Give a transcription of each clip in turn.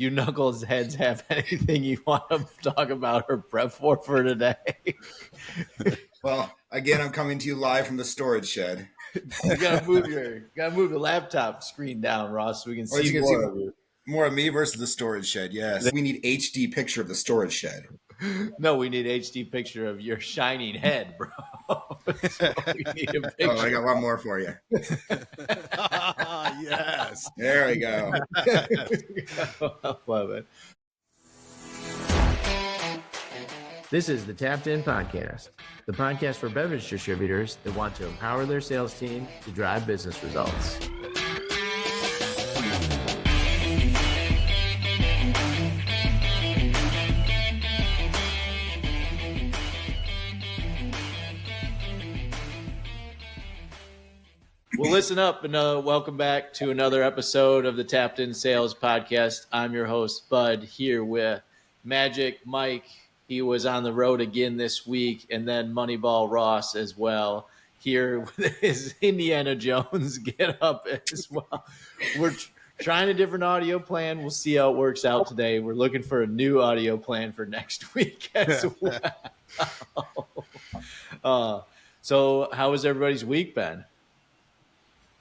you knuckleheads have anything you want to talk about or prep for today? Well, again, I'm coming to you live from the storage shed. You gotta move the laptop screen down, Ross, so we can see more of you. More of me versus the storage shed. Yes, we need HD picture of the storage shed. No, we need HD picture of your shining head, bro. So we need a picture. Oh, I got one more for you. Yes. There we go. I love it. This is the Tapped In Podcast, the podcast for beverage distributors that want to empower their sales team to drive business results. Well, listen up and welcome back to another episode of the Tapped In Sales Podcast. I'm your host, Bud, here with Magic Mike. He was on the road again this week, and then Moneyball Ross as well, here with his Indiana Jones get up as well. We're trying a different audio plan. We'll see how it works out today. We're looking for a new audio plan for next week as well. So how has everybody's week been?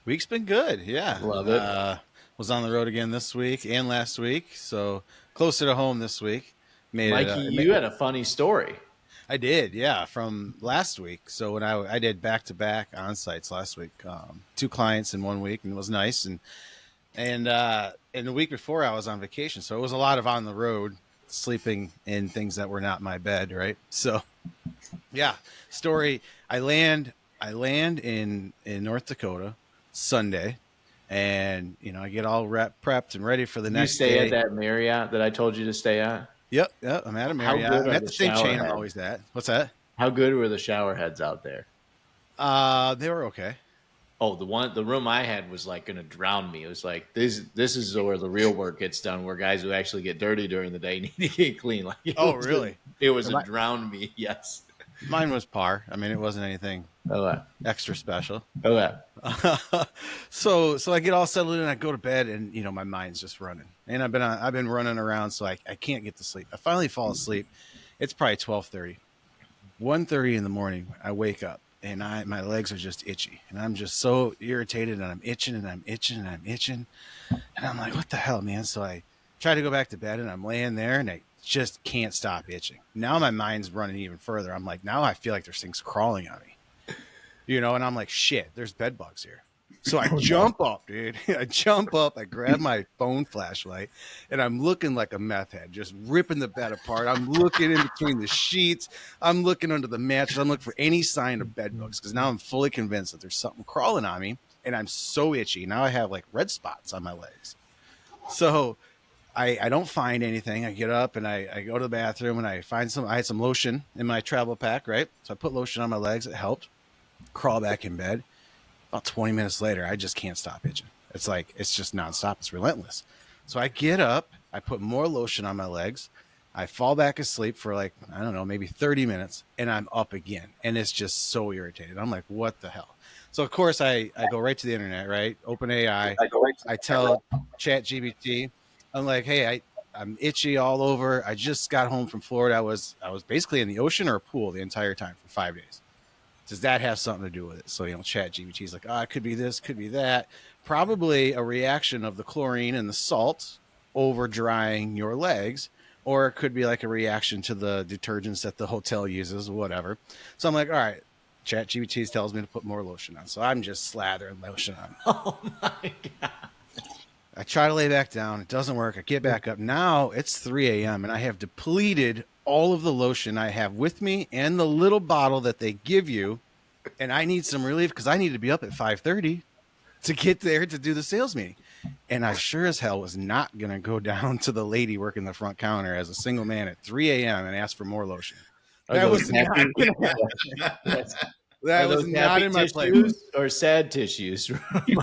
Week's been good. Yeah. Love it. Was on the road again this week and last week. So closer to home this week. Mikey, you had a funny story. I did. Yeah. From last week. So when I did back-to-back on-sites last week, 2 clients in 1 week, and it was nice. And the week before I was on vacation. So it was a lot of on the road, sleeping in things that were not my bed. Right. So yeah, story. I land in North Dakota Sunday, and I get all prepped and ready for the next day. You stay at that Marriott that I told you to stay at? Yep, I'm at a Marriott. I'm at the same chain I'm always at. What's that? How good were the shower heads out there? They were okay. Oh, the room I had was like going to drown me. It was like this is where the real work gets done, where guys who actually get dirty during the day need to get clean. Like, really? It was a drown me. Yes. Mine was par. I mean, it wasn't anything extra special. So I get all settled in, and I go to bed, and my mind's just running. And I've been running around, so I can't get to sleep. I finally fall asleep. It's probably 12:30. 1:30 in the morning, I wake up, and my legs are just itchy, and I'm just so irritated, and I'm itching, and I'm itching, and I'm itching, and I'm like, what the hell, man? So I try to go back to bed, and I'm laying there, and I just can't stop itching. Now my mind's running even further. I'm like, now I feel like there's things crawling on me, and I'm like, shit, there's bed bugs here. So I jump up, dude. I jump up, I grab my phone flashlight, and I'm looking like a meth head, just ripping the bed apart. I'm looking in between the sheets. I'm looking under the mattress. I'm looking for any sign of bed bugs, because now I'm fully convinced that there's something crawling on me, and I'm so itchy. Now I have like red spots on my legs. So I don't find anything. I get up and I go to the bathroom, and I find I had some lotion in my travel pack, right? So I put lotion on my legs. It helped. Crawl back in bed. About 20 minutes later, I just can't stop itching. It's like, it's just nonstop. It's relentless. So I get up, I put more lotion on my legs. I fall back asleep for like, I don't know, maybe 30 minutes, and I'm up again. And it's just so irritated. I'm like, what the hell? So of course I go right to the internet, right? Open AI. I tell ChatGPT, I'm like, hey, I'm itchy all over. I just got home from Florida. I was basically in the ocean or a pool the entire time for 5 days. Does that have something to do with it? So, ChatGPT is like, it could be this, could be that. Probably a reaction of the chlorine and the salt over drying your legs, or it could be like a reaction to the detergents that the hotel uses, whatever. So I'm like, all right, ChatGPT tells me to put more lotion on. So I'm just slathering lotion on. Oh my God. I try to lay back down. It doesn't work. I get back up. Now it's 3 a.m. and I have depleted all of the lotion I have with me and the little bottle that they give you. And I need some relief because I need to be up at 5:30 to get there to do the sales meeting. And I sure as hell was not going to go down to the lady working the front counter as a single man at 3 a.m. and ask for more lotion. That was not going to happen. That was not in my playbook. Or sad tissues.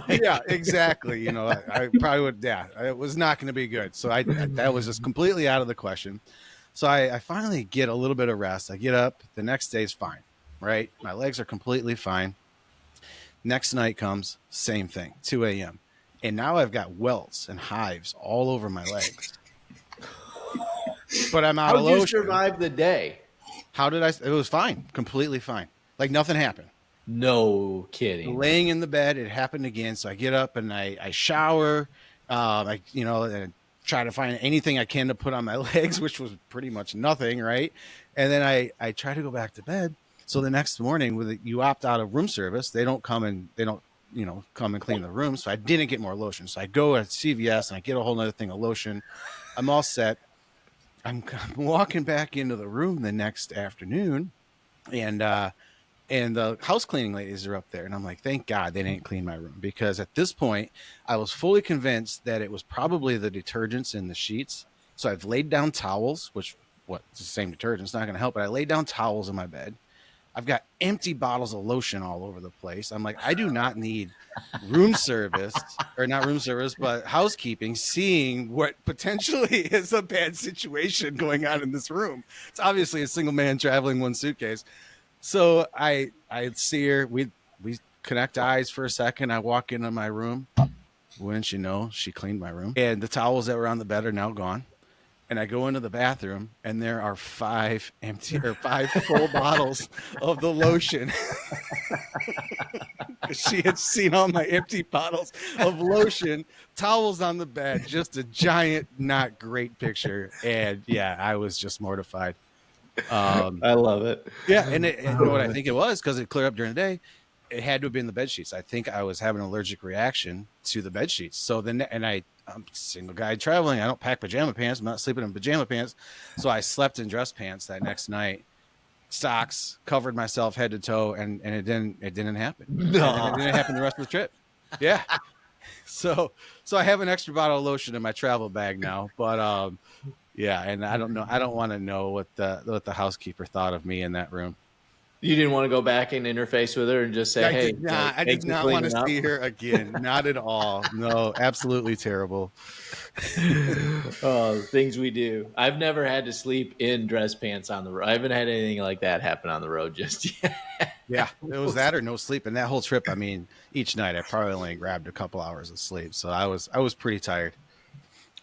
Yeah, exactly. I probably would. Yeah, it was not going to be good. So that was just completely out of the question. So I finally get a little bit of rest. I get up. The next day's fine, right? My legs are completely fine. Next night comes, same thing, 2 a.m. And now I've got welts and hives all over my legs. but I'm out How of did you lotion. survive the day? How did I? It was fine, completely fine. Like nothing happened. No kidding. Laying in the bed, it happened again. So I get up and I shower. And try to find anything I can to put on my legs, which was pretty much nothing, right? And then I try to go back to bed. So the next morning, you opt out of room service. They don't come and come and clean the room. So I didn't get more lotion. So I go at CVS and I get a whole other thing of lotion. I'm all set. I'm walking back into the room the next afternoon, and the house cleaning ladies are up there, and I'm like, thank God they didn't clean my room, because at this point I was fully convinced that it was probably the detergents in the sheets. So I've laid down towels, which it's the same detergent, it's not going to help, but I laid down towels in my bed. I've got empty bottles of lotion all over the place. I'm like, I do not need room service, or not room service, but housekeeping, seeing what potentially is a bad situation going on in this room. It's obviously a single man traveling one suitcase. So I see her. We connect eyes for a second. I walk into my room. Wouldn't you know, she cleaned my room, and the towels that were on the bed are now gone. And I go into the bathroom, and there are 5 full bottles of the lotion. She had seen all my empty bottles of lotion, towels on the bed, just a giant, not great picture. And yeah, I was just mortified. I love it. Yeah, and you know what I think it was, because it cleared up during the day. It had to have been the bed sheets. I think I was having an allergic reaction to the bed sheets. So then, I'm a single guy traveling. I don't pack pajama pants. I'm not sleeping in pajama pants. So I slept in dress pants that next night, socks, covered myself head to toe, and it didn't happen. No. It didn't happen the rest of the trip. Yeah. So I have an extra bottle of lotion in my travel bag now, but yeah, and I don't know. I don't want to know what the housekeeper thought of me in that room. You didn't want to go back and interface with her and just say, "Hey, I did not want to see her again. Not at all. No, absolutely terrible." Oh, things we do. I've never had to sleep in dress pants on the road. I haven't had anything like that happen on the road just yet. Yeah, it was that or no sleep. And that whole trip, I mean, each night I probably only grabbed a couple hours of sleep. So I was pretty tired.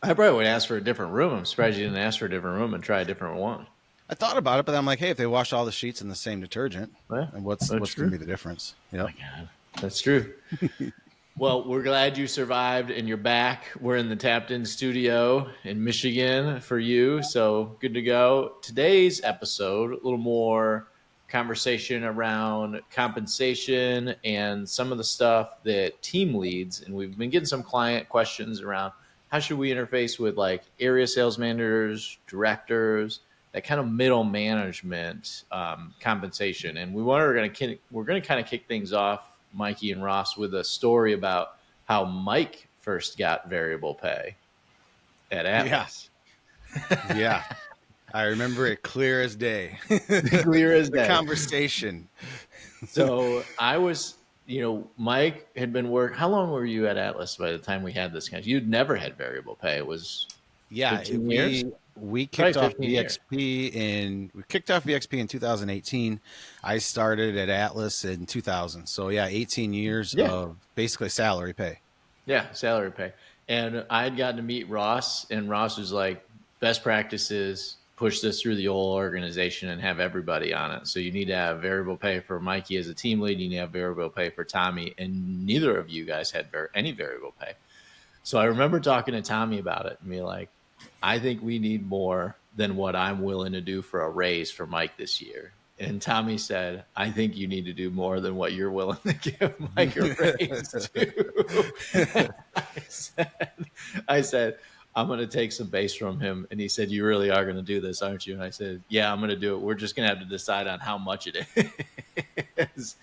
I probably would ask for a different room. I'm surprised you didn't ask for a different room and try a different one. I thought about it, but I'm like, hey, if they wash all the sheets in the same detergent, and what's going to be the difference? Yep. Oh my God, that's true. Well, we're glad you survived and you're back. We're in the Tapped In studio in Michigan for you, so good to go. Today's episode, a little more conversation around compensation and some of the stuff that team leads, and we've been getting some client questions around how should we interface with like area sales managers, directors, that kind of middle management compensation. And we're going to kind of kick things off, Mikey and Ross, with a story about how Mike first got variable pay at Atlas. Yeah. I remember it clear as day. Clear as day. The conversation. So I was, Mike had been how long were you at Atlas by the time we had this? You'd never had variable pay. It was 15 years? We kicked off VXP in 2018. I started at Atlas in 2000. So yeah, 18 years of basically salary pay. Yeah, salary pay. And I had gotten to meet Ross, and Ross was like, best practices, push this through the whole organization and have everybody on it. So you need to have variable pay for Mikey as a team lead. You need to have variable pay for Tommy, and neither of you guys had any variable pay. So I remember talking to Tommy about it and be like, I think we need more than what I'm willing to do for a raise for Mike this year. And Tommy said, I think you need to do more than what you're willing to give Mike a raise to. I said, I'm going to take some base from him. And he said, you really are going to do this, aren't you? And I said, yeah, I'm going to do it. We're just going to have to decide on how much it is.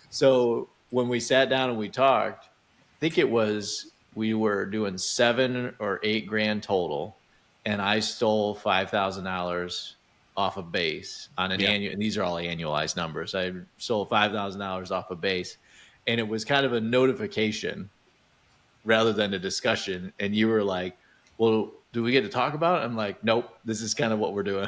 So when we sat down and we talked, I think we were doing $7 or $8 grand total. And I stole $5,000 off a base on an annual, and these are all annualized numbers. I stole $5,000 off a base, and it was kind of a notification rather than a discussion. And you were like, well, do we get to talk about it? I'm like, nope, this is kind of what we're doing.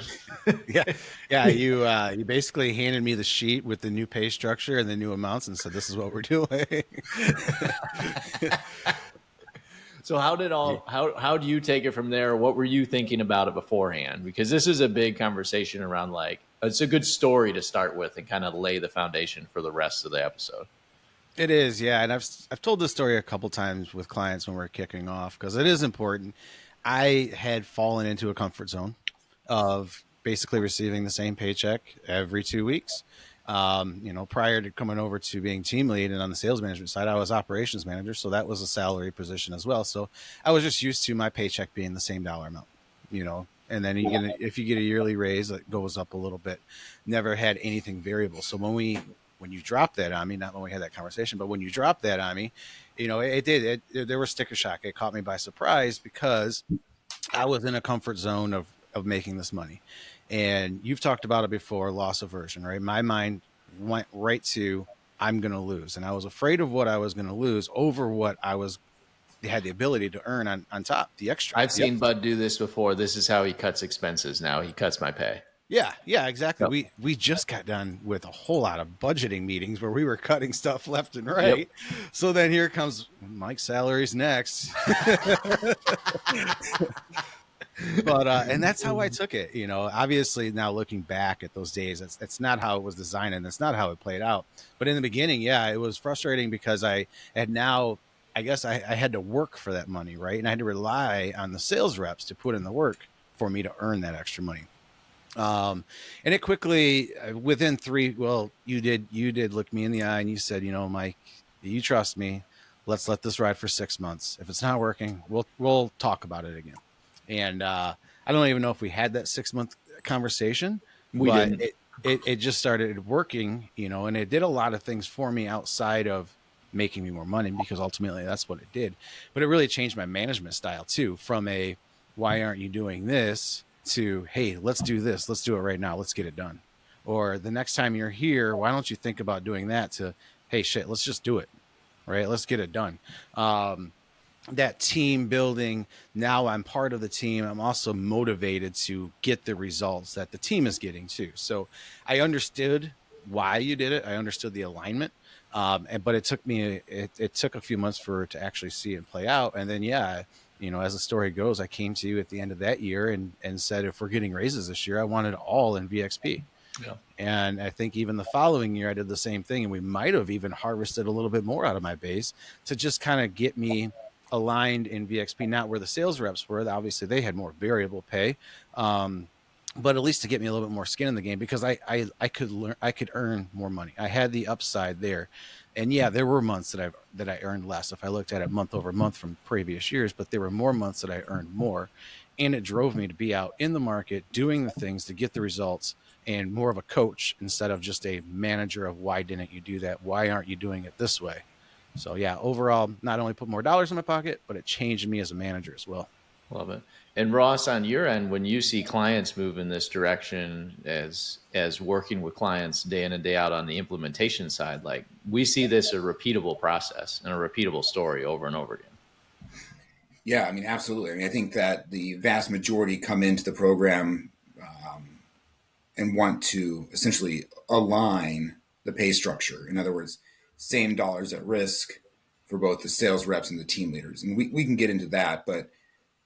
Yeah. You basically handed me the sheet with the new pay structure and the new amounts and said, this is what we're doing. So how do you take it from there? What were you thinking about it beforehand? Because this is a big conversation around, like, it's a good story to start with and kind of lay the foundation for the rest of the episode. It is, yeah, and I've told this story a couple times with clients when we're kicking off because it is important. I had fallen into a comfort zone of basically receiving the same paycheck every 2 weeks. Prior to coming over to being team lead and on the sales management side, I was operations manager, so that was a salary position as well. So I was just used to my paycheck being the same dollar amount, and then if you get a yearly raise, it goes up a little bit. Never had anything variable. So when you drop that on me, not when we had that conversation, but when you drop that on me, there was sticker shock. It caught me by surprise because I was in a comfort zone of making this money. And you've talked about it before, loss aversion, right? My mind went right to, I'm going to lose. And I was afraid of what I was going to lose over what had the ability to earn on top, the extra. I've seen Bud do this before. This is how he cuts expenses now. He cuts my pay. Yeah, exactly. Yep. We just got done with a whole lot of budgeting meetings where we were cutting stuff left and right. Yep. So then here comes Mike's salaries next. But and that's how I took it. Obviously now looking back at those days, that's not how it was designed and that's not how it played out. But in the beginning, yeah, it was frustrating because I had to work for that money, right? And I had to rely on the sales reps to put in the work for me to earn that extra money. And it quickly within you did look me in the eye and you said, Mike, you trust me. Let's let this ride for 6 months. If it's not working, we'll talk about it again. And, I don't even know if we had that 6-month conversation, but it just started working, and it did a lot of things for me outside of making me more money because ultimately that's what it did. But it really changed my management style too, from why aren't you doing this to, hey, let's do this. Let's do it right now. Let's get it done. Or the next time you're here, why don't you think about doing that to, hey, shit, let's just do it. Right. Let's get it done. That team building. Now I'm part of the team. I'm also motivated to get the results that the team is getting too. So I understood why you did it. I understood the alignment. But it took a few months for it to actually see it play out. And then, as the story goes, I came to you at the end of that year and said, if we're getting raises this year, I want it all in VXP. Yeah. And I think even the following year, I did the same thing. And we might have even harvested a little bit more out of my base to just kind of get me aligned in VXP, not where the sales reps were. Obviously, they had more variable pay. But at least to get me a little bit more skin in the game because I could earn more money. I had the upside there. And yeah, there were months that I earned less if I looked at it month over month from previous years, but there were more months that I earned more. And it drove me to be out in the market doing the things to get the results and more of a coach instead of just a manager of why didn't you do that? Why aren't you doing it this way? So yeah, overall, not only put more dollars in my pocket, but it changed me as a manager as well. Love it. And Ross, on your end, when you see clients move in this direction as working with clients day in and day out on the implementation side, like we see this a repeatable process and a repeatable story over and over again. Yeah, I mean, absolutely. I mean, I think that the vast majority come into the program and want to essentially align the pay structure. In other words, same dollars at risk for both the sales reps and the team leaders. And we can get into that, but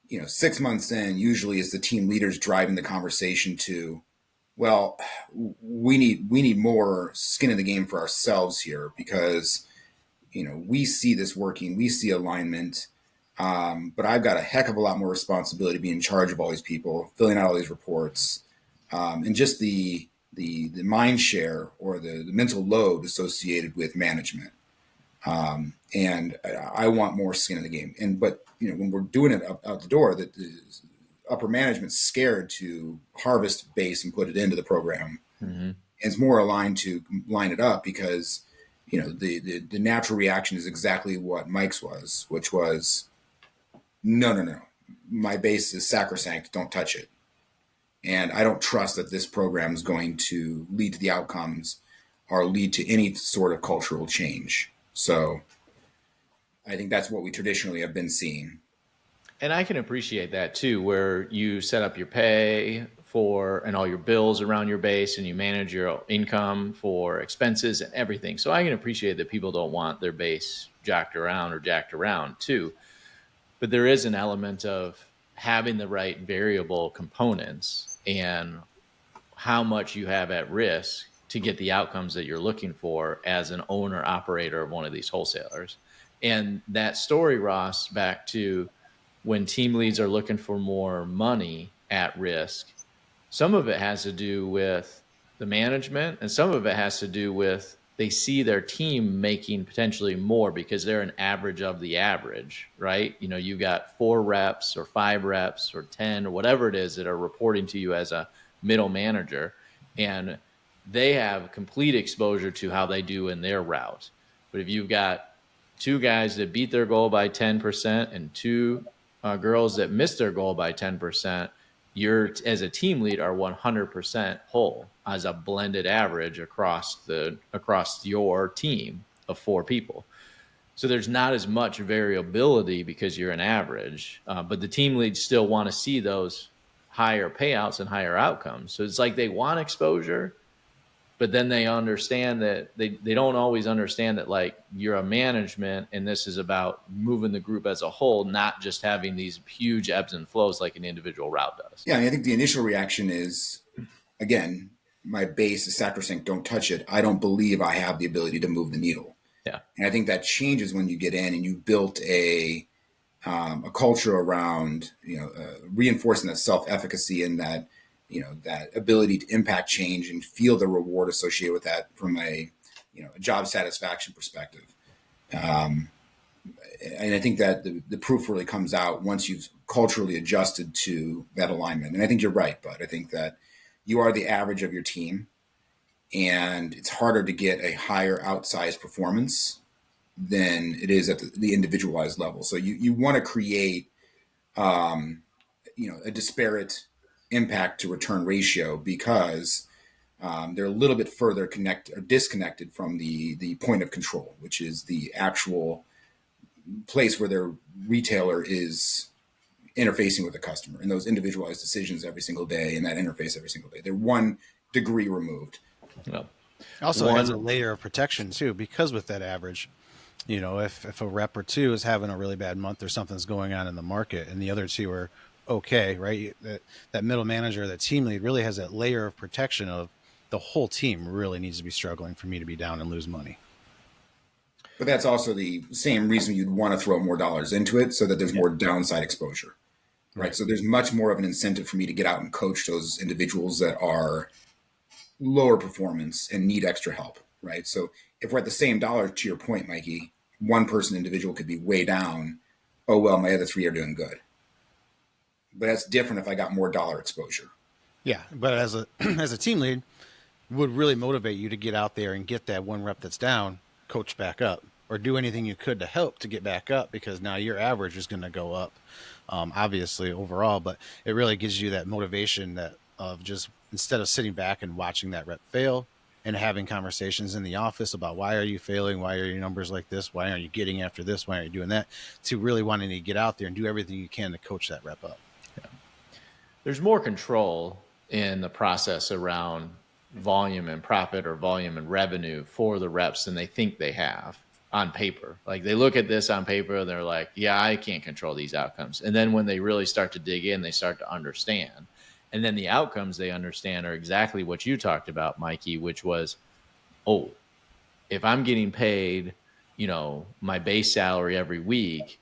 6 months in, usually is the team leaders driving the conversation to, well, we need more skin in the game for ourselves here because, we see this working, we see alignment, but I've got a heck of a lot more responsibility to be in charge of all these people, filling out all these reports, and just the mind share or the mental load associated with management. And I want more skin in the game. But when we're doing it out the door, that the upper management's scared to harvest base and put it into the program. Mm-hmm. And it's more aligned to line it up because, the natural reaction is exactly what Mike's was, which was, no. My base is sacrosanct. Don't touch it. And I don't trust that this program is going to lead to the outcomes or lead to any sort of cultural change. So I think that's what we traditionally have been seeing. And I can appreciate that too, where you set up your pay and all your bills around your base and you manage your income for expenses and everything. So I can appreciate that people don't want their base jacked around too. But there is an element of having the right variable components and how much you have at risk to get the outcomes that you're looking for as an owner operator of one of these wholesalers. And that story, Ross, back to when team leads are looking for more money at risk, some of it has to do with the management, and some of it has to do with they see their team making potentially more because they're an average of the average, right? You know, you got 4 reps or 5 reps or 10 or whatever it is that are reporting to you as a middle manager, and they have complete exposure to how they do in their route. But if you've got 2 guys that beat their goal by 10% and 2 girls that missed their goal by 10%, you're, as a team lead, are 100% whole as a blended average across your team of 4 people. So there's not as much variability because you're an average, but the team leads still want to see those higher payouts and higher outcomes. So it's like they want exposure, but then they understand that they don't always understand that, like, you're a management and this is about moving the group as a whole, not just having these huge ebbs and flows like an individual route does. Yeah, I mean, I think the initial reaction is, again, my base is sacrosanct, don't touch it. I don't believe I have the ability to move the needle. Yeah. And I think that changes when you get in and you've built a culture around, reinforcing that self-efficacy and that, that ability to impact change and feel the reward associated with that from a job satisfaction perspective. And I think that the proof really comes out once you've culturally adjusted to that alignment. And I think you're right, Bud. I think that you are the average of your team, and it's harder to get a higher outsized performance than it is at the individualized level. So you want to create, a disparate impact to return ratio because they're a little bit further disconnected from the point of control, which is the actual place where their retailer is interfacing with the customer and those individualized decisions every single day and that interface every single day. They're 1 degree removed. Yep. Also has a layer of protection too, because with that average, if a rep or 2 is having a really bad month or something's going on in the market and the other 2 are okay, right? That middle manager, that team lead really has that layer of protection of the whole team really needs to be struggling for me to be down and lose money. But that's also the same reason you'd want to throw more dollars into it so that there's more downside exposure, right? So there's much more of an incentive for me to get out and coach those individuals that are lower performance and need extra help, right? So if we're at the same dollar, to your point, Mikey, 1 person individual could be way down. Oh, well, my other 3 are doing good. But that's different if I got more dollar exposure. Yeah, but as a team lead, would really motivate you to get out there and get that 1 rep that's down, coach back up, or do anything you could to help to get back up, because now your average is going to go up, obviously overall. But it really gives you that motivation that of just, instead of sitting back and watching that rep fail and having conversations in the office about why are you failing, why are your numbers like this, why aren't you getting after this, why aren't you doing that, to really wanting to get out there and do everything you can to coach that rep up. There's more control in the process around volume and profit or volume and revenue for the reps than they think they have on paper. Like, they look at this on paper and they're like, yeah, I can't control these outcomes. And then when they really start to dig in, they start to understand. And then the outcomes they understand are exactly what you talked about, Mikey, which was, oh, if I'm getting paid, my base salary every week,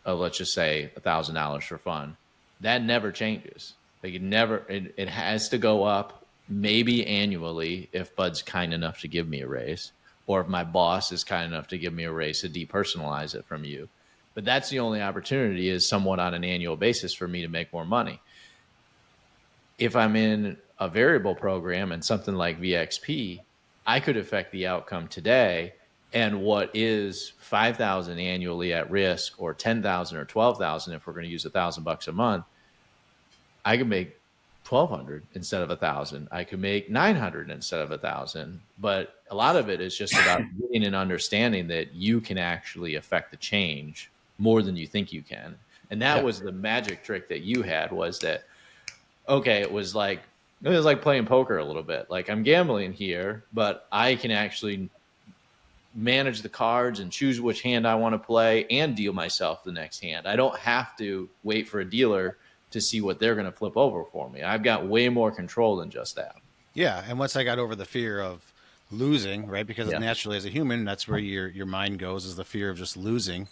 let's just say $1,000 for fun, that never changes. Like, it has to go up maybe annually if Bud's kind enough to give me a raise, or if my boss is kind enough to give me a raise to depersonalize it from you. But that's the only opportunity, is somewhat on an annual basis for me to make more money. If I'm in a variable program and something like VXP, I could affect the outcome today, and what is $5,000 annually at risk, or $10,000 or $12,000 if we're going to use $1,000 a month, I could make $1,200 instead of $1,000. I could make $900 instead of $1,000. But a lot of it is just about getting an understanding that you can actually affect the change more than you think you can. And that was the magic trick that you had, was that, okay, it was like playing poker a little bit. Like, I'm gambling here, but I can actually manage the cards and choose which hand I want to play and deal myself the next hand. I don't have to wait for a dealer to see what they're going to flip over for me. I've got way more control than just that. Yeah, and once I got over the fear of losing, right, because Yeah. naturally as a human, that's where your mind goes, is the fear of just losing.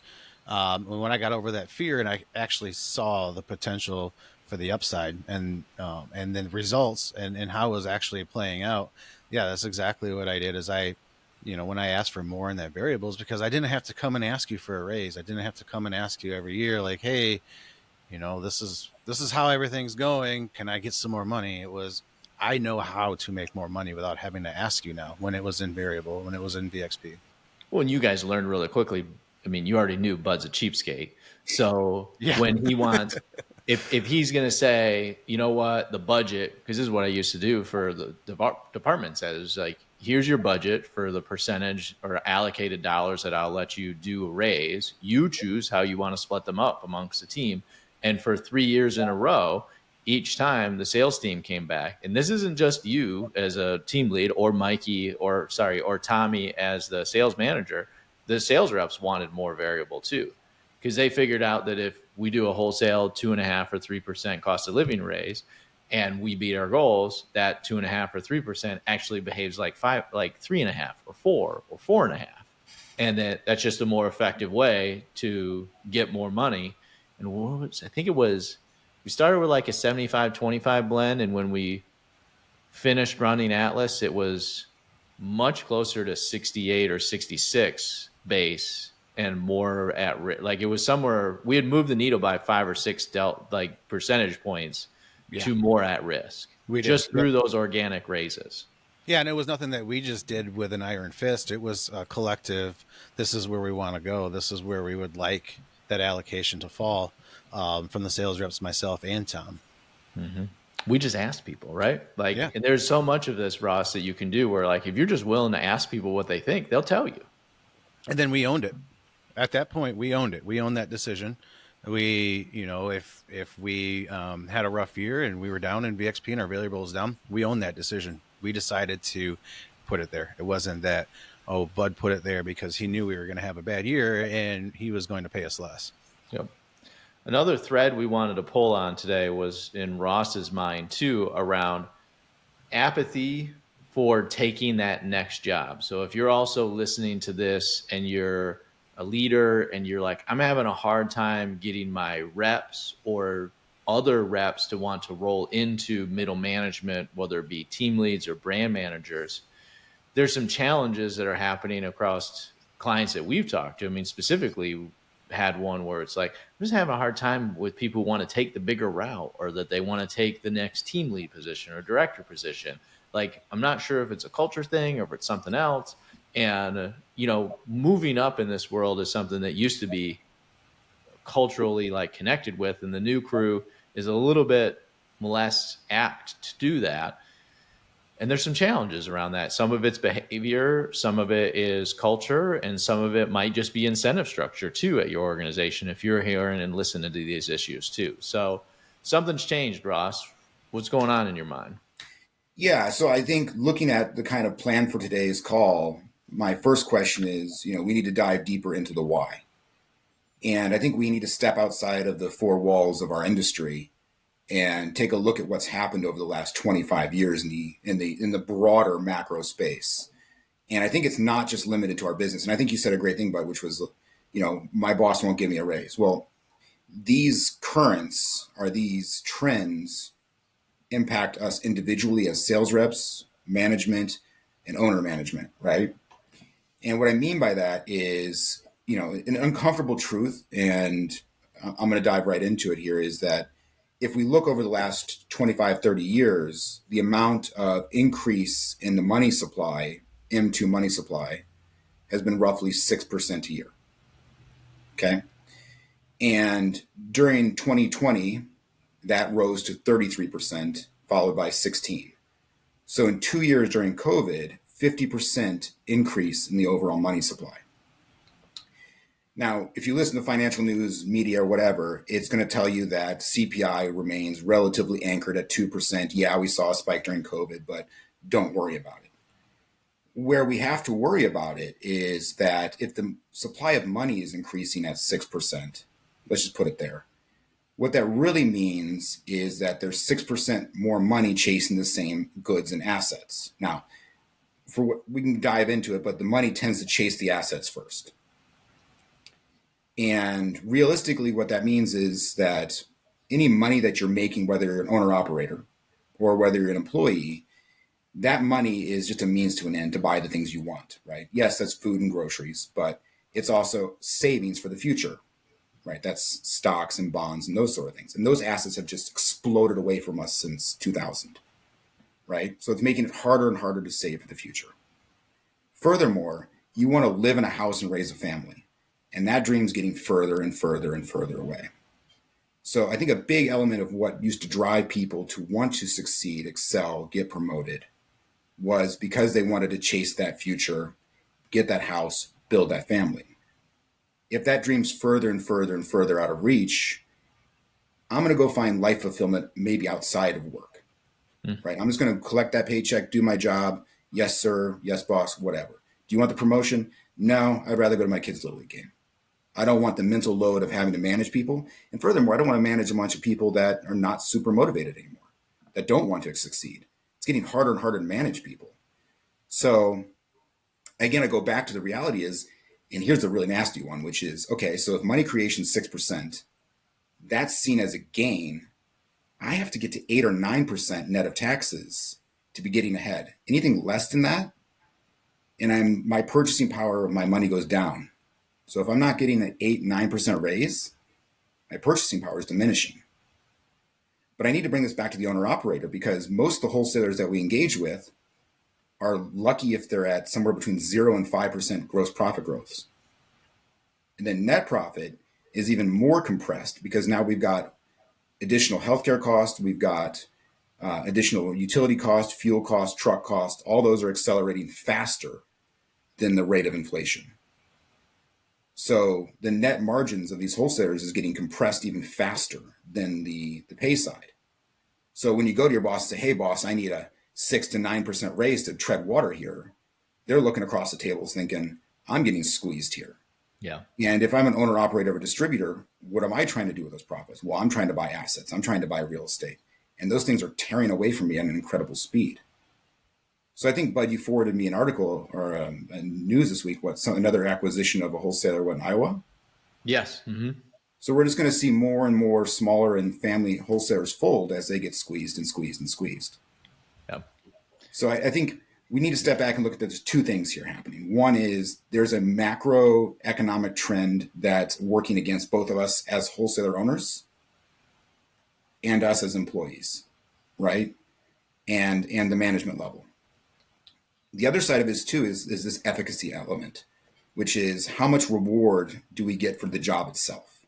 When I got over that fear and I actually saw the potential for the upside and then results and how it was actually playing out, yeah, that's exactly what I did. Is when I asked for more in that variables, because I didn't have to come and ask you for a raise. I didn't have to come and ask you every year, like, hey, this is how everything's going. Can I get some more money? It was, I know how to make more money without having to ask you now, when it was in variable, when it was in VXP. Well, and you guys learned really quickly. I mean, you already knew Bud's a cheapskate. So Yeah. when he wants, if he's going to say, you know what, the budget, because this is what I used to do for the departments, is like, here's your budget for the percentage or allocated dollars that I'll let you do a raise. You choose how you want to split them up amongst the team. And for 3 years in a row, each time the sales team came back, and this isn't just you as a team lead or Mikey or Tommy as the sales manager, the sales reps wanted more variable too, because they figured out that if we do a wholesale 2.5% or 3% cost of living raise and we beat our goals, that 2.5% or 3% actually behaves like 3.5% or 4% or 4.5%. And that's just a more effective way to get more money. And I think it was, we started with like a 75-25 blend. And when we finished running Atlas, it was much closer to 68 or 66 base and more at risk. Like it was somewhere, we had moved the needle by 5 or 6 percentage points to more at risk. We did. Just through those organic raises. Yeah, and it was nothing that we just did with an iron fist. It was a collective. This is where we want to go. This is where we would like that allocation to fall, from the sales reps, myself and Tom. Mm-hmm. We just ask people, right? Like, yeah. And there's so much of this, Ross, that you can do where, like, if you're just willing to ask people what they think, they'll tell you. And then we owned it. At that point, we owned it. We owned that decision. We, if we had a rough year and we were down in VXP and our variable was down, we owned that decision. We decided to put it there. It wasn't that, oh, Bud put it there because he knew we were going to have a bad year and he was going to pay us less. Yep. Another thread we wanted to pull on today was in Ross's mind too, around apathy for taking that next job. So if you're also listening to this and you're a leader and you're like, I'm having a hard time getting my reps or other reps to want to roll into middle management, whether it be team leads or brand managers, there's some challenges that are happening across clients that we've talked to. I mean, specifically had one where it's like, I'm just having a hard time with people who want to take the bigger route or that they want to take the next team lead position or director position. Like, I'm not sure if it's a culture thing or if it's something else. And, moving up in this world is something that used to be culturally like connected with, and the new crew is a little bit less apt to do that. And there's some challenges around that. Some of it's behavior, some of it is culture, and some of it might just be incentive structure too at your organization if you're hearing and listening to these issues too. So something's changed, Ross. What's going on in your mind? Yeah, so I think looking at the kind of plan for today's call, my first question is, we need to dive deeper into the why. And I think we need to step outside of the four walls of our industry and take a look at what's happened over the last 25 years in the broader macro space. And I think it's not just limited to our business. And I think you said a great thing, Bud, which was, my boss won't give me a raise. Well, these currents or these trends impact us individually as sales reps, management, and owner management, right? And what I mean by that is, an uncomfortable truth, and I'm going to dive right into it here, is that if we look over the last 25, 30 years, the amount of increase in the money supply, M2 money supply, has been roughly 6% a year. Okay. And during 2020, that rose to 33%, followed by 16. So in 2 years during COVID, 50% increase in the overall money supply. Now, if you listen to financial news, media, or whatever, it's going to tell you that CPI remains relatively anchored at 2%. Yeah, we saw a spike during COVID, but don't worry about it. Where we have to worry about it is that if the supply of money is increasing at 6%, let's just put it there. What that really means is that there's 6% more money chasing the same goods and assets. Now, for what we can dive into it, but the money tends to chase the assets first. And realistically, what that means is that any money that you're making, whether you're an owner operator or whether you're an employee, that money is just a means to an end to buy the things you want, right? Yes, that's food and groceries, but it's also savings for the future, right? That's stocks and bonds and those sort of things. And those assets have just exploded away from us since 2000, right? So it's making it harder and harder to save for the future. Furthermore, you want to live in a house and raise a family. And that dream's getting further and further and further away. So I think a big element of what used to drive people to want to succeed, excel, get promoted was because they wanted to chase that future, get that house, build that family. If that dream's further and further and further out of reach, I'm going to go find life fulfillment maybe outside of work, right? I'm just going to collect that paycheck, do my job. Yes, sir. Yes, boss, whatever. Do you want the promotion? No, I'd rather go to my kid's Little League game. I don't want the mental load of having to manage people. And furthermore, I don't want to manage a bunch of people that are not super motivated anymore, that don't want to succeed. It's getting harder and harder to manage people. So again, I go back to the reality is, and here's the really nasty one, which is, okay, so if money creation is 6%, that's seen as a gain. I have to get to 8 or 9% net of taxes to be getting ahead. Anything less than that, and my purchasing power of my money goes down. So if I'm not getting an 8, 9% raise, my purchasing power is diminishing. But I need to bring this back to the owner operator, because most of the wholesalers that we engage with are lucky if they're at somewhere between 0 and 5% gross profit growths. And then net profit is even more compressed because now we've got additional healthcare costs, we've got additional utility cost, fuel cost, truck cost. All those are accelerating faster than the rate of inflation. So the net margins of these wholesalers is getting compressed even faster than the pay side. So when you go to your boss and say, hey, boss, I need a 6 to 9% raise to tread water here, they're looking across the tables thinking, I'm getting squeezed here. Yeah. And if I'm an owner operator of a distributor, what am I trying to do with those profits? Well, I'm trying to buy assets. I'm trying to buy real estate. And those things are tearing away from me at an incredible speed. So I think, Bud, you forwarded me an article or a news this week, another acquisition of a wholesaler in Iowa? Yes. Mm-hmm. So we're just going to see more and more smaller and family wholesalers fold as they get squeezed and squeezed and squeezed. Yeah. So I think we need to step back and look at there's two things here happening. One is there's a macroeconomic trend that's working against both of us as wholesaler owners and us as employees, right? And the management level. The other side of this too is this efficacy element, which is how much reward do we get for the job itself?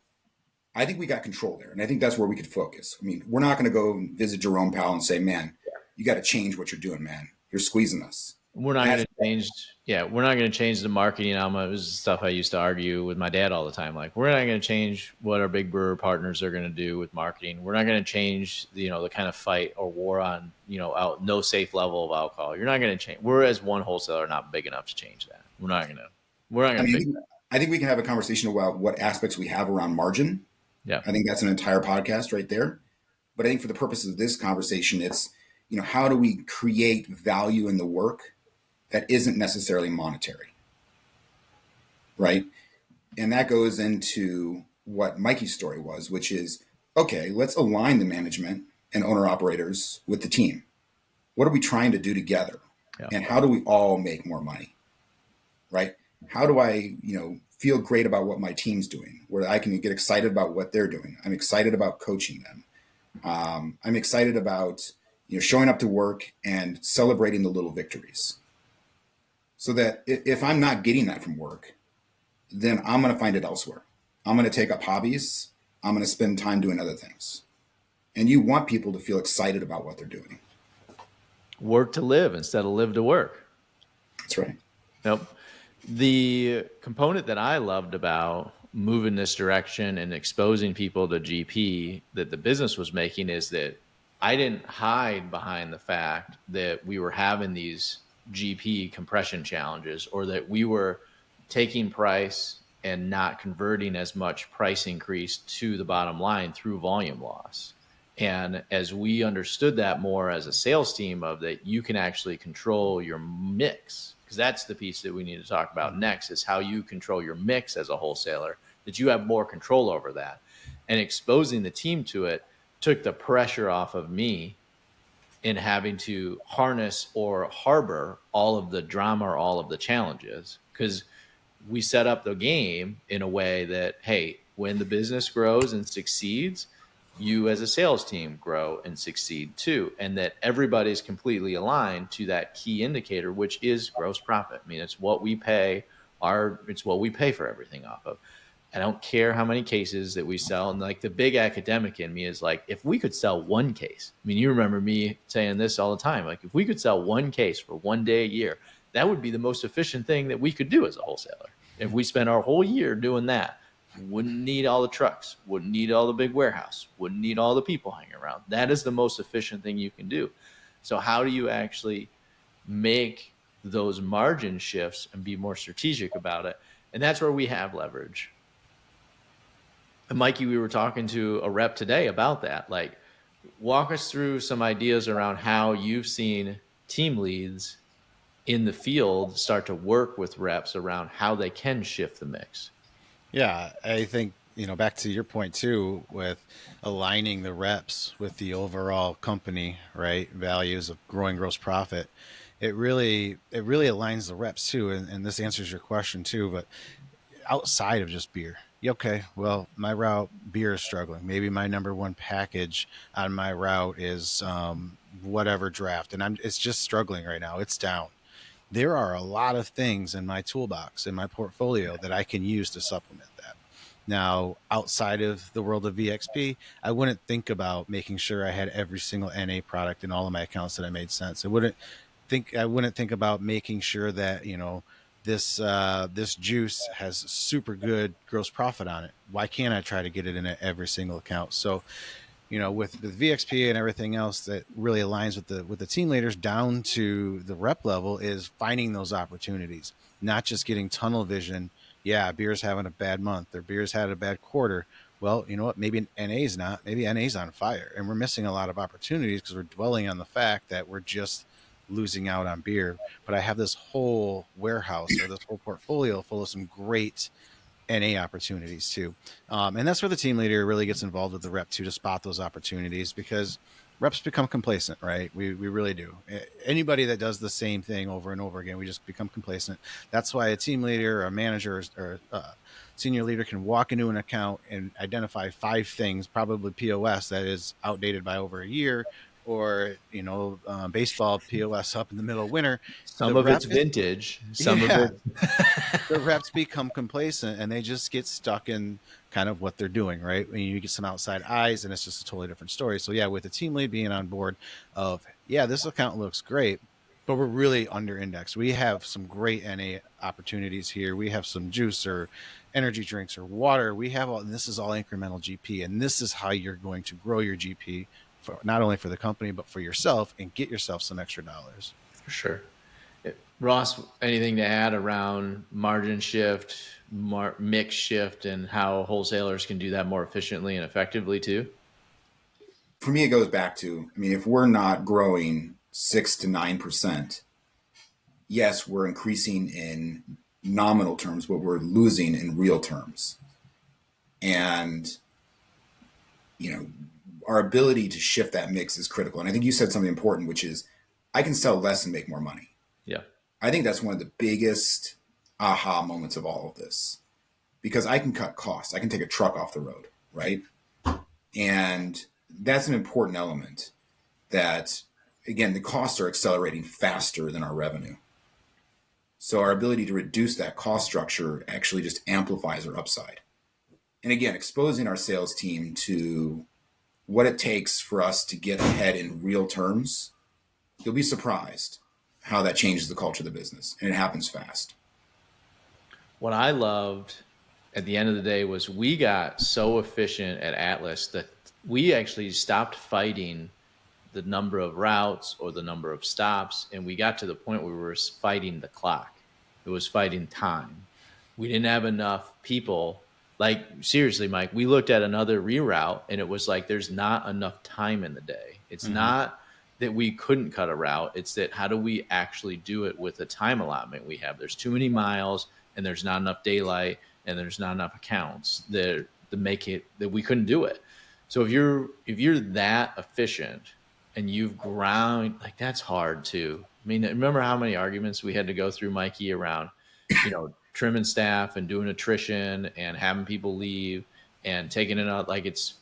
I think we got control there. And I think that's where we could focus. I mean, we're not going to go and visit Jerome Powell and say, man, you got to change what you're doing, man. You're squeezing us. We're not going to change. Yeah, we're not going to change the marketing element. It was stuff I used to argue with my dad all the time. Like, we're not going to change what our big brewer partners are going to do with marketing. We're not going to change, the kind of fight or war on, no safe level of alcohol. You're not going to change. We're as one wholesaler not big enough to change that. We're not going to. I think we can have a conversation about what aspects we have around margin. Yeah, I think that's an entire podcast right there. But I think for the purposes of this conversation, it's how do we create value in the work that isn't necessarily monetary, right? And that goes into what Mikey's story was, which is, okay, let's align the management and owner operators with the team. What are we trying to do together? Yeah. And how do we all make more money, right? How do I, feel great about what my team's doing, where I can get excited about what they're doing? I'm excited about coaching them. I'm excited about, showing up to work and celebrating the little victories. So that if I'm not getting that from work, then I'm going to find it elsewhere. I'm going to take up hobbies. I'm going to spend time doing other things. And you want people to feel excited about what they're doing. Work to live instead of live to work. That's right. Yep. The component that I loved about moving this direction and exposing people to GP that the business was making is that I didn't hide behind the fact that we were having these GP compression challenges, or that we were taking price and not converting as much price increase to the bottom line through volume loss. And as we understood that more as a sales team, of that you can actually control your mix, because that's the piece that we need to talk about next, is how you control your mix as a wholesaler, that you have more control over that. And exposing the team to it took the pressure off of me in having to harness or harbor all of the drama or all of the challenges, because we set up the game in a way that, hey, when the business grows and succeeds, you as a sales team grow and succeed too. And that everybody's completely aligned to that key indicator, which is gross profit. I mean, it's what we pay it's what we pay for everything off of. I don't care how many cases that we sell. And like the big academic in me is like, if we could sell one case, I mean, you remember me saying this all the time, like if we could sell one case for one day a year, that would be the most efficient thing that we could do as a wholesaler. If we spent our whole year doing that, wouldn't need all the trucks, wouldn't need all the big warehouse, wouldn't need all the people hanging around. That is the most efficient thing you can do. So how do you actually make those margin shifts and be more strategic about it? And that's where we have leverage. And Mikey, we were talking to a rep today about that. Like, walk us through some ideas around how you've seen team leads in the field start to work with reps around how they can shift the mix. Yeah, I think, back to your point too, with aligning the reps with the overall company, right, values of growing gross profit. It really aligns the reps too. And this answers your question too, but outside of just beer. Okay, well, my route, beer is struggling. Maybe my number one package on my route is whatever draft, and it's just struggling right now. It's down. There are a lot of things in my toolbox, in my portfolio, that I can use to supplement that. Now, outside of the world of VXP, I wouldn't think about making sure I had every single NA product in all of my accounts that I made sense. I wouldn't think about making sure that, this juice has super good gross profit on it. Why can't I try to get it in every single account? So, with the VXP and everything else that really aligns with the team leaders down to the rep level, is finding those opportunities, not just getting tunnel vision. Yeah, beer's having a bad month, or beer's had a bad quarter. Well, you know what? Maybe NA's not. Maybe NA's on fire, and we're missing a lot of opportunities because we're dwelling on the fact that we're just losing out on beer. But I have this whole warehouse or this whole portfolio full of some great NA opportunities too. And that's where the team leader really gets involved with the rep too, to spot those opportunities, because reps become complacent, right? We really do. Anybody that does the same thing over and over again, we just become complacent. That's why a team leader or a manager or senior leader can walk into an account and identify 5 things, probably POS, that is outdated by over a year, or baseball POS up in the middle of winter. Some of it's vintage, some of it. The reps become complacent and they just get stuck in kind of what they're doing, right? When you get some outside eyes, and it's just a totally different story. So yeah, with the team lead being on board of, yeah, this account looks great, but we're really under indexed. We have some great NA opportunities here. We have some juice or energy drinks or water. We have all, and this is all incremental GP, and this is how you're going to grow your GP, for not only for the company, but for yourself, and get yourself some extra dollars. For sure. Ross, anything to add around margin shift, mix shift, and how wholesalers can do that more efficiently and effectively too? For me, it goes back to, if we're not growing 6 to 9%, yes, we're increasing in nominal terms, but we're losing in real terms. And, our ability to shift that mix is critical. And I think you said something important, which is I can sell less and make more money. Yeah. I think that's one of the biggest aha moments of all of this, because I can cut costs. I can take a truck off the road, right? And that's an important element, that, again, the costs are accelerating faster than our revenue. So our ability to reduce that cost structure actually just amplifies our upside. And again, exposing our sales team to what it takes for us to get ahead in real terms, you'll be surprised how that changes the culture of the business. And it happens fast. What I loved at the end of the day was we got so efficient at Atlas that we actually stopped fighting the number of routes or the number of stops. And we got to the point where we were fighting the clock. It was fighting time. We didn't have enough people. Like, seriously, Mike, we looked at another reroute and it was like, there's not enough time in the day. It's not that we couldn't cut a route. It's that how do we actually do it with the time allotment we have? There's too many miles and there's not enough daylight and there's not enough accounts that to make it that we couldn't do it. So if you're that efficient and you've ground, like, that's hard too. I mean, remember how many arguments we had to go through, Mikey, around, trimming staff and doing attrition and having people leave and taking it out. Like, it's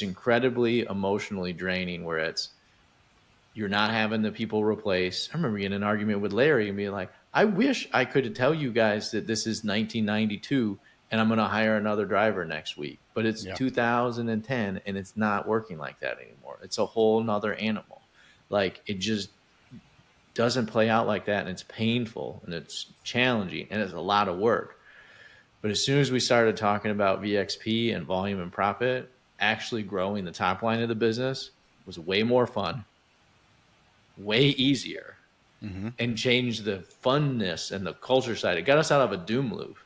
incredibly emotionally draining where you're not having the people replace. I remember getting in an argument with Larry and being like, I wish I could tell you guys that this is 1992 and I'm going to hire another driver next week, but it's 2010 and it's not working like that anymore. It's a whole nother animal. Like, it just doesn't play out like that. And it's painful and it's challenging and it's a lot of work. But as soon as we started talking about VXP and volume and profit, actually growing the top line of the business was way more fun, way easier, and changed the funness and the culture side. It got us out of a doom loop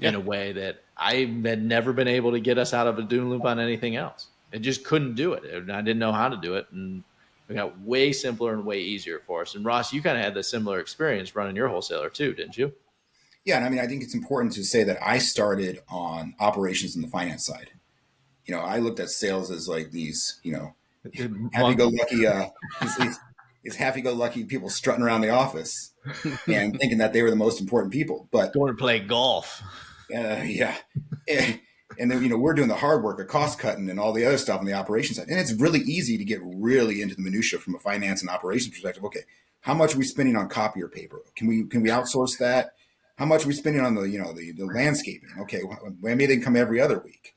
in a way that I had never been able to get us out of a doom loop on anything else. It just couldn't do it. And I didn't know how to do it. And it got way simpler and way easier for us. And Ross, you kind of had the similar experience running your wholesaler too, didn't you? Yeah. And I mean, I think it's important to say that I started on operations and the finance side. I looked at sales as like these, happy-go-lucky, these happy-go-lucky people strutting around the office and thinking that they were the most important people. But going to play golf. Yeah. And then, we're doing the hard work of cost cutting and all the other stuff on the operations side. And it's really easy to get really into the minutia from a finance and operations perspective. Okay, how much are we spending on copy or paper? Can we outsource that? How much are we spending on the landscaping? Okay, maybe they can come every other week.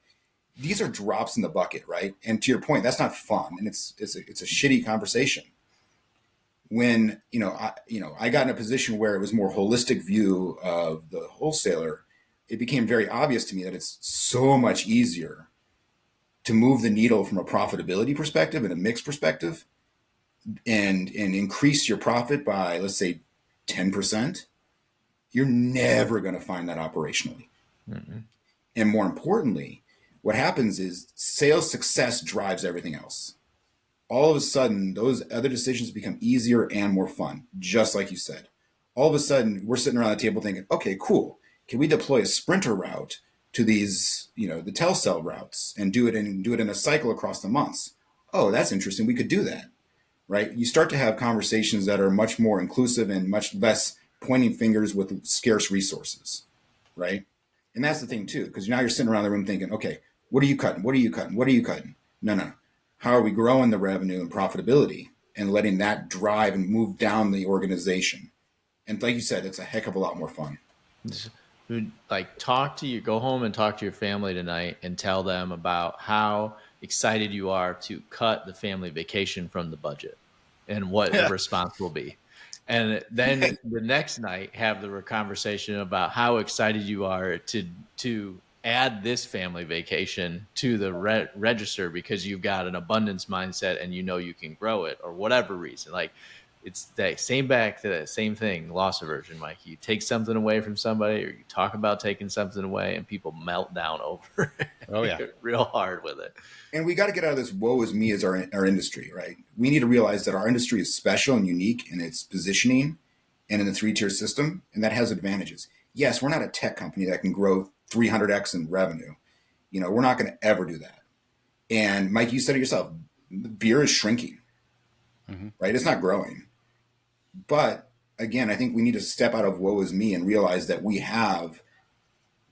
These are drops in the bucket, right? And to your point, that's not fun, and it's a shitty conversation. When I got in a position where it was more holistic view of the wholesaler, it became very obvious to me that it's so much easier to move the needle from a profitability perspective and a mix perspective, and increase your profit by, let's say, 10%. You're never going to find that operationally. And more importantly, what happens is sales success drives everything else. All of a sudden, those other decisions become easier and more fun, just like you said. All of a sudden, we're sitting around the table thinking, okay, cool. Can we deploy a sprinter route to these, the telcel routes and do it in a cycle across the months? Oh, that's interesting. We could do that, right? You start to have conversations that are much more inclusive and much less pointing fingers with scarce resources, right? And that's the thing too, because now you're sitting around the room thinking, okay, what are you cutting? What are you cutting? What are you cutting? No. How are we growing the revenue and profitability and letting that drive and move down the organization? And like you said, it's a heck of a lot more fun. Like, go home and talk to your family tonight and tell them about how excited you are to cut the family vacation from the budget and what the response will be. And then the next night, have the conversation about how excited you are to add this family vacation to the register because you've got an abundance mindset and you can grow it, or whatever reason. Like, it's the same back to that same thing, loss aversion, Mike. You take something away from somebody, or you talk about taking something away, and people melt down over it. Oh, yeah. Real hard with it. And we got to get out of this woe is me as our industry, right? We need to realize that our industry is special and unique in its positioning and in the 3-tier system, and that has advantages. Yes, we're not a tech company that can grow 300x in revenue. We're not going to ever do that. And Mike, you said it yourself, beer is shrinking, right? It's not growing. But again, I think we need to step out of woe is me and realize that we have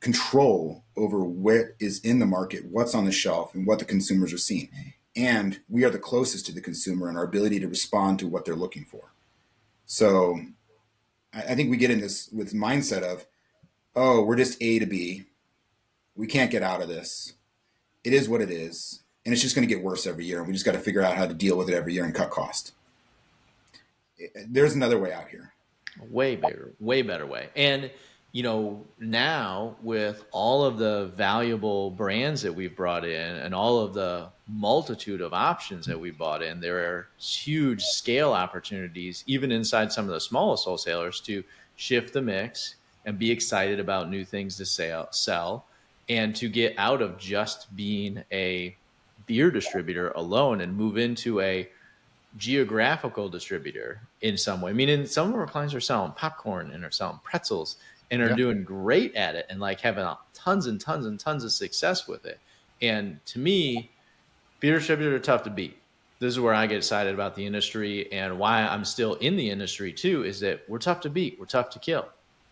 control over what is in the market, what's on the shelf, and what the consumers are seeing. And we are the closest to the consumer in our ability to respond to what they're looking for. So I think we get in this with mindset of, oh, we're just A to B. We can't get out of this. It is what it is. And it's just going to get worse every year. And we just got to figure out how to deal with it every year and cut cost. There's another way out here. Way better way. And, now with all of the valuable brands that we've brought in and all of the multitude of options that we bought in. There are huge scale opportunities, even inside some of the smallest wholesalers, to shift the mix and be excited about new things to sell, and to get out of just being a beer distributor alone and move into a geographical distributor in some way. I mean, some of our clients are selling popcorn and are selling pretzels and are doing great at it and like having tons and tons and tons of success with it. And to me, beer distributors are tough to beat. This is where I get excited about the industry, and why I'm still in the industry too, is that we're tough to beat. We're tough to kill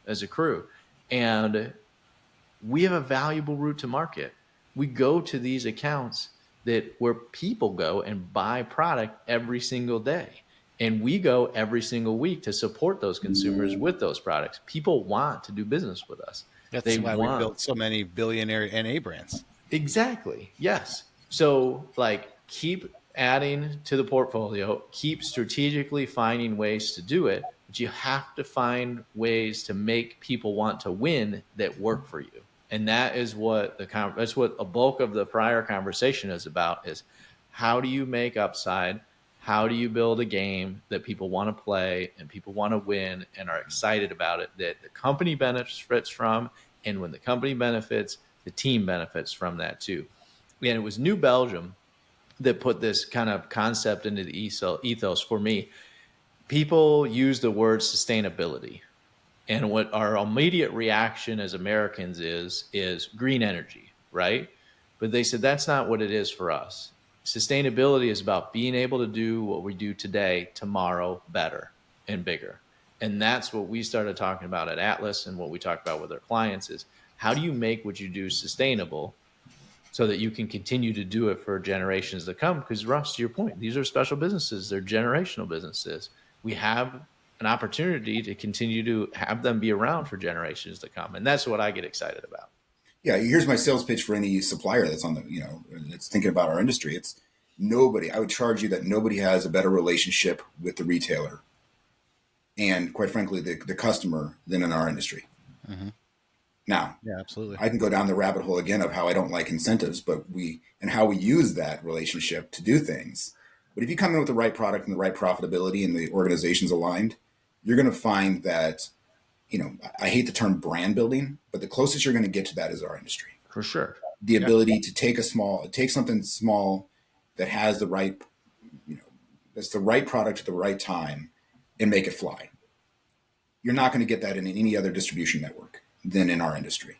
as a crew. And we have a valuable route to market. We go to these accounts where people go and buy product every single day. And we go every single week to support those consumers with those products. People want to do business with us. That's why we built so many billionaire NA brands. Exactly. Yes. So like, keep adding to the portfolio, keep strategically finding ways to do it, but you have to find ways to make people want to win that work for you. And that is what that's what a bulk of the prior conversation is about, is how do you make upside? How do you build a game that people want to play and people want to win and are excited about it, that the company benefits from? And when the company benefits, the team benefits from that too. And it was New Belgium that put this kind of concept into the ethos for me. People use the word sustainability. And what our immediate reaction as Americans is green energy, right? But they said that's not what it is for us. Sustainability is about being able to do what we do today, tomorrow, better and bigger. And that's what we started talking about at Atlas, and what we talk about with our clients is, how do you make what you do sustainable so that you can continue to do it for generations to come? Because Russ, to your point, these are special businesses. They're generational businesses. We have an opportunity to continue to have them be around for generations to come. And that's what I get excited about. Yeah. Here's my sales pitch for any supplier that's on that's thinking about our industry. It's nobody. I would charge you that nobody has a better relationship with the retailer and, quite frankly, the customer than in our industry. Mm-hmm. Now, yeah, absolutely. I can go down the rabbit hole again of how I don't like incentives, but how we use that relationship to do things. But if you come in with the right product and the right profitability and the organization's aligned, you're going to find that, I hate the term brand building, but the closest you're going to get to that is our industry. For sure. The ability to take something small that has the right, that's the right product at the right time and make it fly. You're not going to get that in any other distribution network than in our industry.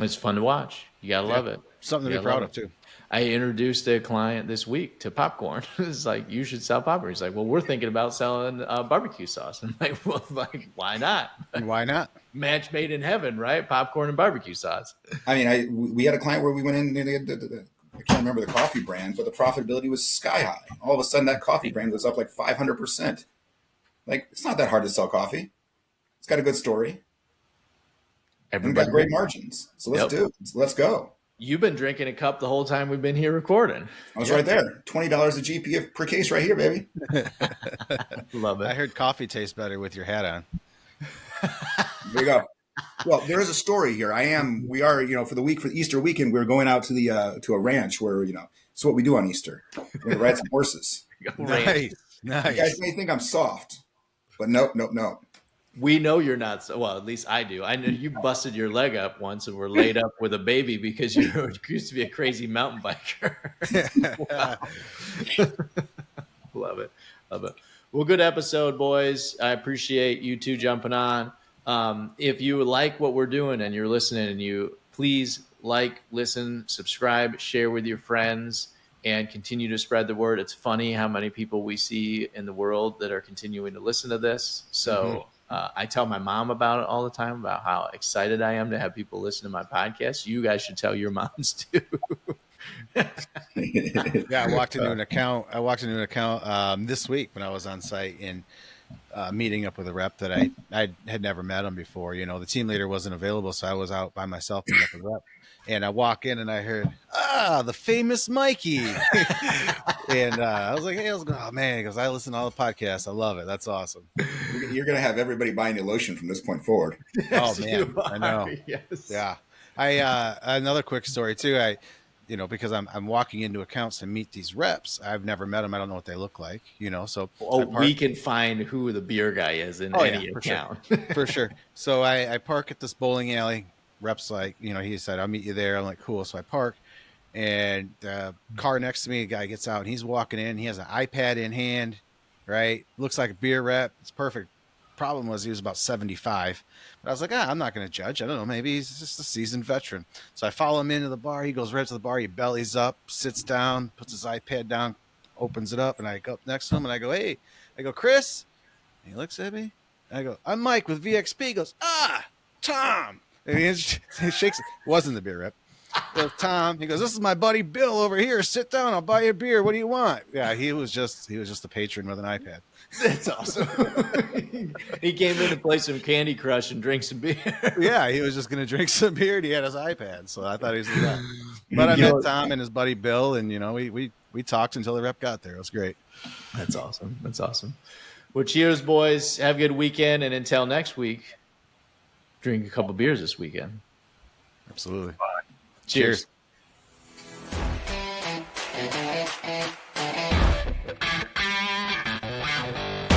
It's fun to watch. You got to love it. Something to be proud of too. I introduced a client this week to popcorn. It's like, you should sell popcorn. He's like, well, we're thinking about selling barbecue sauce. I'm like, well, why not? Why not? Match made in heaven, right? Popcorn and barbecue sauce. I mean, we had a client where we went in, I can't remember the coffee brand, but the profitability was sky high. All of a sudden, that coffee brand was up like 500%. Like, it's not that hard to sell coffee. It's got a good story. And got great margins. So let's go. You've been drinking a cup the whole time we've been here recording. I was right there. $20 a GP per case right here, baby. Love it. I heard coffee tastes better with your hat on. There you go. Well, there is a story here. We are, for the Easter weekend, we're going out to to a ranch where, it's what we do on Easter. We're going to ride some horses. Nice. You guys may think I'm soft, but nope. We know you're not. Well, at least I do. I know you busted your leg up once and were laid up with a baby because you used to be a crazy mountain biker. Love it. Well, good episode, boys. I appreciate you two jumping on. If you like what we're doing and you're listening, and you please listen, subscribe, share with your friends, and continue to spread the word. It's funny how many people we see in the world that are continuing to listen to this. So I tell my mom about it all the time, about how excited I am to have people listen to my podcast. You guys should tell your moms too. Yeah, I walked into an account this week when I was on site and meeting up with a rep that I had never met him before. The team leader wasn't available, so I was out by myself meeting up with a rep. And I walk in and I heard, the famous Mikey. And I was like, hey, oh man, because I listen to all the podcasts. I love it. That's awesome. You're going to have everybody buying your lotion from this point forward. Oh man, I know. Yes. Yeah. Another quick story too. because I'm walking into accounts to meet these reps. I've never met them. I don't know what they look like, so we can find who the beer guy is in any account. For sure. So I park at this bowling alley. Rep's like, he said, I'll meet you there. I'm like, cool. So I park, and the car next to me, a guy gets out and he's walking in. He has an iPad in hand, right? Looks like a beer rep. It's perfect. Problem was he was about 75. But I was like, I'm not going to judge. I don't know. Maybe he's just a seasoned veteran. So I follow him into the bar. He goes right to the bar. He bellies up, sits down, puts his iPad down, opens it up. And I go up next to him and I go, hey, Chris. And he looks at me. And I go, I'm Mike with VXP. He goes, Tom. And he shakes. It wasn't the beer rep. He goes, Tom. He goes, this is my buddy Bill over here. Sit down. I'll buy you a beer. What do you want? Yeah, he was just a patron with an iPad. That's awesome. He came in to play some Candy Crush and drink some beer. Yeah, he was just going to drink some beer, and he had his iPad, so I thought he was the guy. But I met Tom and his buddy Bill, and we talked until the rep got there. It was great. That's awesome. Well, cheers, boys. Have a good weekend, and until next week, drink a couple beers this weekend. Absolutely. Cheers.